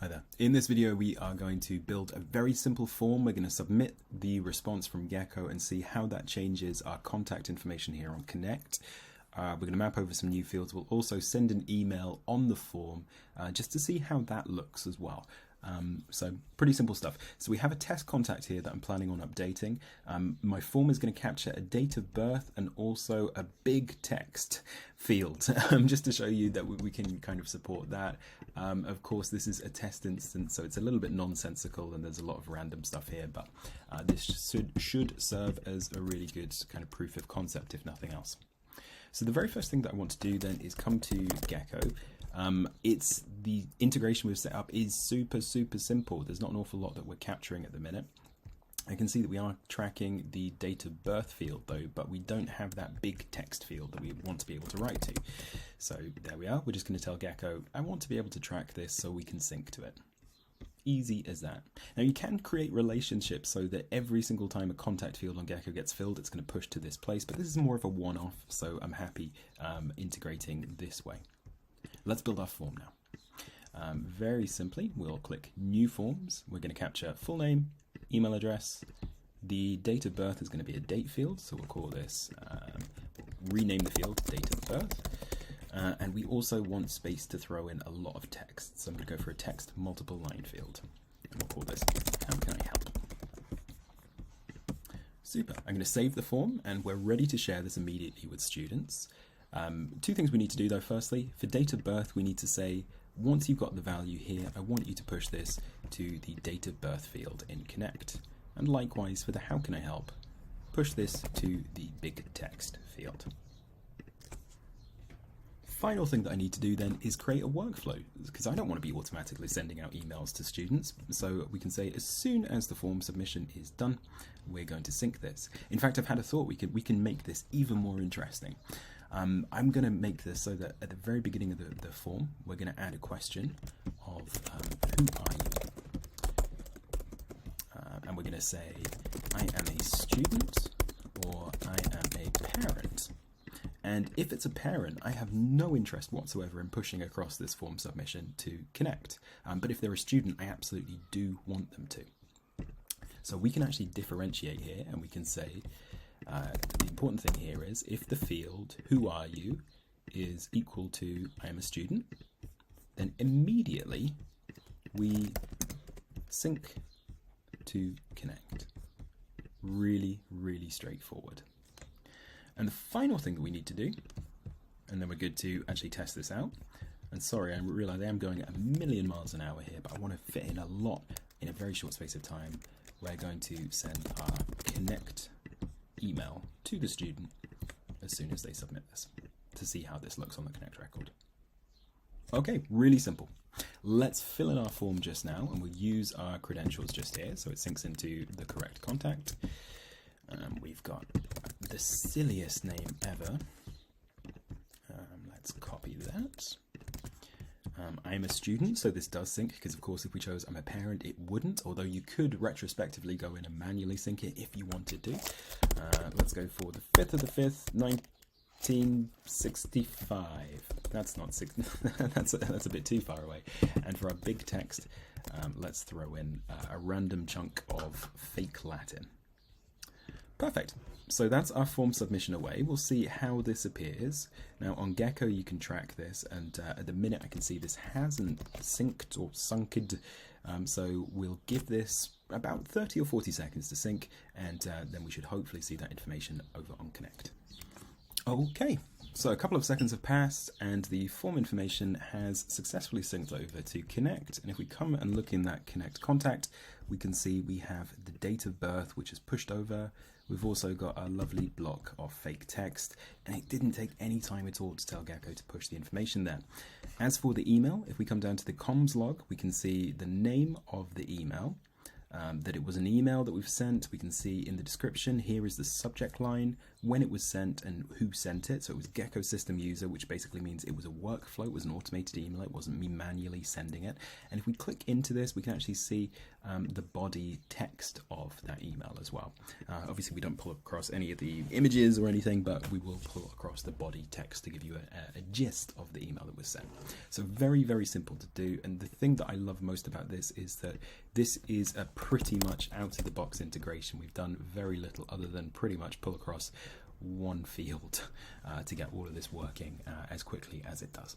Hi there. In this video we are going to build a very simple form. We're going to submit the response from Gecko and see how that changes our contact information here on Connect. We're going to map over some new fields. We'll also send an email on the form just to see how that looks as well. So pretty simple stuff. So we have a test contact here that I'm planning on updating. My form is going to capture a date of birth and also a big text field, just to show you that we can kind of support that. Of course, this is a test instance, so it's a little bit nonsensical and there's a lot of random stuff here, but this should serve as a really good kind of proof of concept, if nothing else. So the very first thing that I want to do then is come to Gecko. It's the integration we've set up is super simple. There's not an awful lot that we're capturing at the minute. I can see that we are tracking the date of birth field though, but we don't have that big text field that we want to be able to write to. So there we are. We're just going to tell Gecko, I want to be able to track this so we can sync to it. Easy as that. Now you can create relationships so that every single time a contact field on Gecko gets filled, it's going to push to this place, but this is more of a one-off, so I'm happy integrating this way. Let's build our form now. Very simply, we'll click New Forms. We're going to capture full name, email address. The date of birth is going to be a date field, so we'll call this, rename the field date of birth. And we also want space to throw in a lot of text. So I'm going to go for a text multiple line field. And we'll call this, how can I help? Super. I'm going to save the form and we're ready to share this immediately with students. Two things we need to do though. Firstly, for date of birth, we need to say, once you've got the value here, I want you to push this to the date of birth field in Connect. And likewise for the how can I help, push this to the big text field. Final thing that I need to do then is create a workflow, because I don't want to be automatically sending out emails to students. So we can say as soon as the form submission is done, we're going to sync this. In fact, I've had a thought, we can make this even more interesting. I'm going to make this so that at the very beginning of the form, we're going to add a question of who are you? And we're going to say, I am a student or I am a parent. And if it's a parent, I have no interest whatsoever in pushing across this form submission to Connect. But if they're a student, I absolutely do want them to. So we can actually differentiate here and we can say, the important thing here is if the field, who are you, is equal to I am a student, then immediately we sync to Connect. Really straightforward. And the final thing that we need to do, and then we're good to actually test this out. And sorry, I realize I am going at 1,000,000 miles an hour here, but I want to fit in a lot in a very short space of time. We're going to send our Connect email to the student as soon as they submit this to see how this looks on the Connect record. Okay, really simple. Let's fill in our form just now and we'll use our credentials just here so it syncs into the correct contact. We've got the silliest name ever. Let's copy that. I'm a student, so this does sync because of course if we chose I'm a parent it wouldn't, although you could retrospectively go in and manually sync it if you wanted to. Let's go for the 5th of the 5th, 1965. That's not six. that's a bit too far away. And for our big text, let's throw in a random chunk of fake Latin. Perfect. So that's our form submission away. We'll see how this appears. Now on Gecko you can track this, and at the minute I can see this hasn't synced or sunked. So we'll give this about 30 or 40 seconds to sync, and then we should hopefully see that information over on Connect. Okay, so a couple of seconds have passed and the form information has successfully synced over to Connect. And if we come and look in that Connect contact, we can see we have the date of birth, which is pushed over. We've also got a lovely block of fake text, and it didn't take any time at all to tell Gecko to push the information there. As for the email, if we come down to the comms log, we can see the name of the email, that it was an email that we've sent. We can see in the description, here is the subject line, when it was sent and who sent it. So it was Gecko System User, which basically means it was a workflow, it was an automated email, it wasn't me manually sending it. And if we click into this, we can actually see the body text of that email as well. Obviously we don't pull across any of the images or anything, but we will pull across the body text to give you a gist of the email that was sent. So very, very simple to do. And the thing that I love most about this is that this is a pretty much out of the box integration. We've done very little other than pretty much pull across one field to get all of this working as quickly as it does.